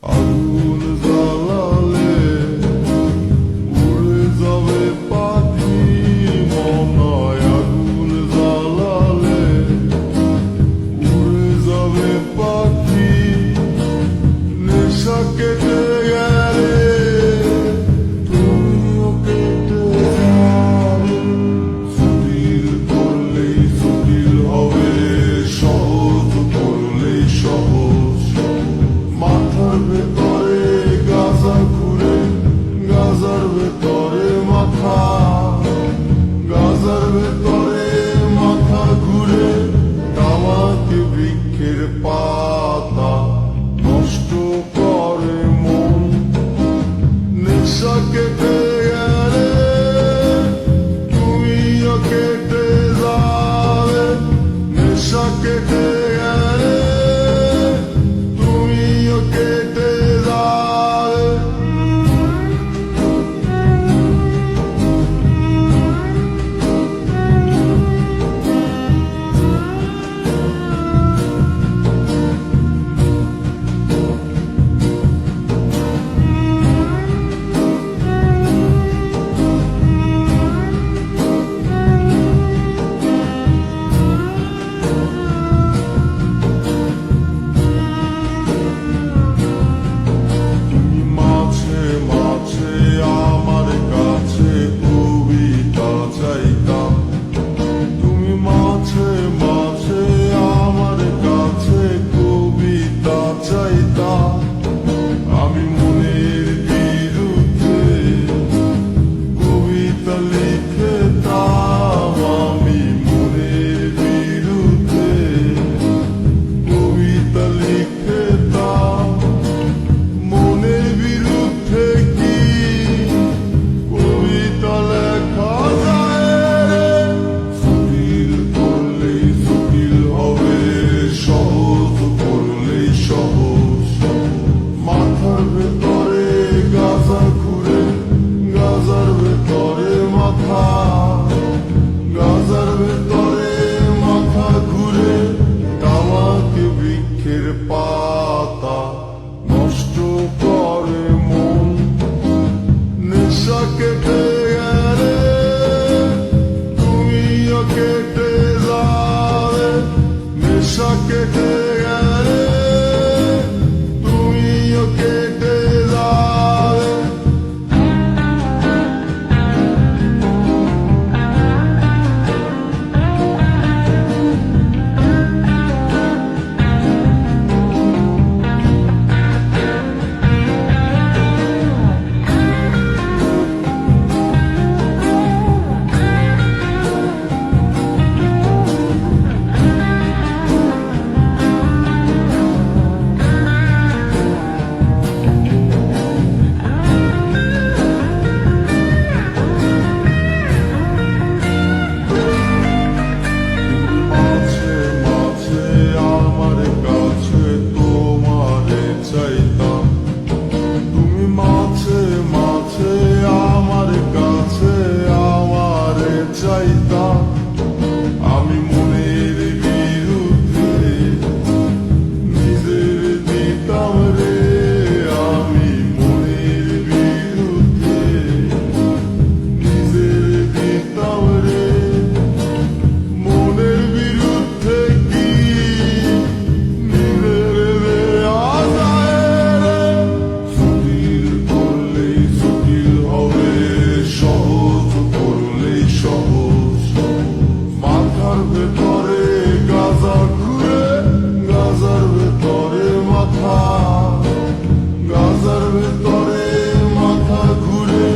আগুন জ্বালালে উড়ে যাবে পাখি মনায়, আগুন জ্বালালে উড়ে যাবে পাখি। নেশা কেটে গেলে তুমিও কেটে যাবে, জটিল করলেই জটিল হবে, সহজ করলেই সহজ। মাথার ভেতরে গাজা ঘুরে, গাজার ভেতরে মাথা, গাজার ভেতরে মাথা ঘুরে। তামাকে বৃক্ষের পাতা নষ্ট করে মন। নেশা কেটে গেলে তুমিও কেটে যাবে, নেশা কেটে গেলে তুমিও কেটে যাবে। তুমি মাঝে মাঝে আমার কাছে কবিতা চাইতা, তুমি মাঝে মাঝে আমার কাছে কবিতা চাইতা। আমি মনের বিরুদ্ধে কবিতা লিখতাম, আমি মনের বিরুদ্ধে কবিতা লিখতাম। মনের বিরুদ্ধে কি কবিতা লেখা যায় রে? জটিল করলেই জটিল হবে, সহজ করলেই সহজ। মাথার ভেতরে গাজা ঘুরে, গাজার ভেতরে মাথা, গাজার ভেতরে মাথা ঘুরে। তামাকে বৃক্ষের পাতা নষ্ট করে মন। নেশা কেটে গেলে তুমিও কেটে যাবে, নেশা কেটে গেলে তুমিও কেটে যাবে। মাঝে মাঝে আমার কাছে তোমারে চাইতাম, তুমি মাঝে মাঝে আমার কাছে আমারে চাইতাম। আমি মনের বিরুদ্ধে নিজের দিতাম রে, আমি মনের বিরুদ্ধে নিজের দিতাম রে। মনের বিরুদ্ধে কি নিজের দেয়া যায় রে? জটিল করলেই জটিল হবে, সহজ করলেই সহজ। মাথার ভেতরে গাজা ঘুরে, গাজার ভেতরে মাথা, গাজার ভেতরে মাথা ঘুরে।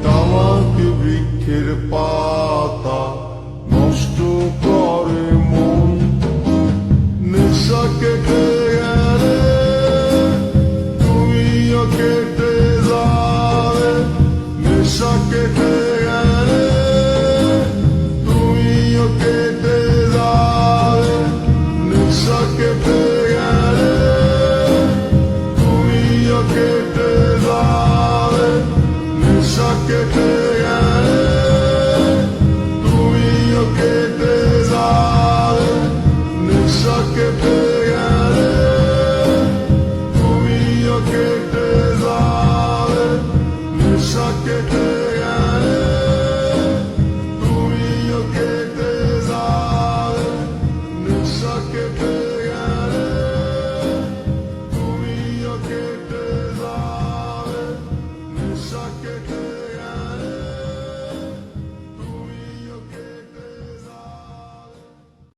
তামাকে বৃক্ষের পাতা নষ্ট করে মন। নেশা কেটে গেলে তুমিও কেটে যাবে, নেশা কেটে গেলে তুমিও কেটে যাবে, নেশা কেটে গেলে তুমিও কেটে যাবে, নেশা কেটে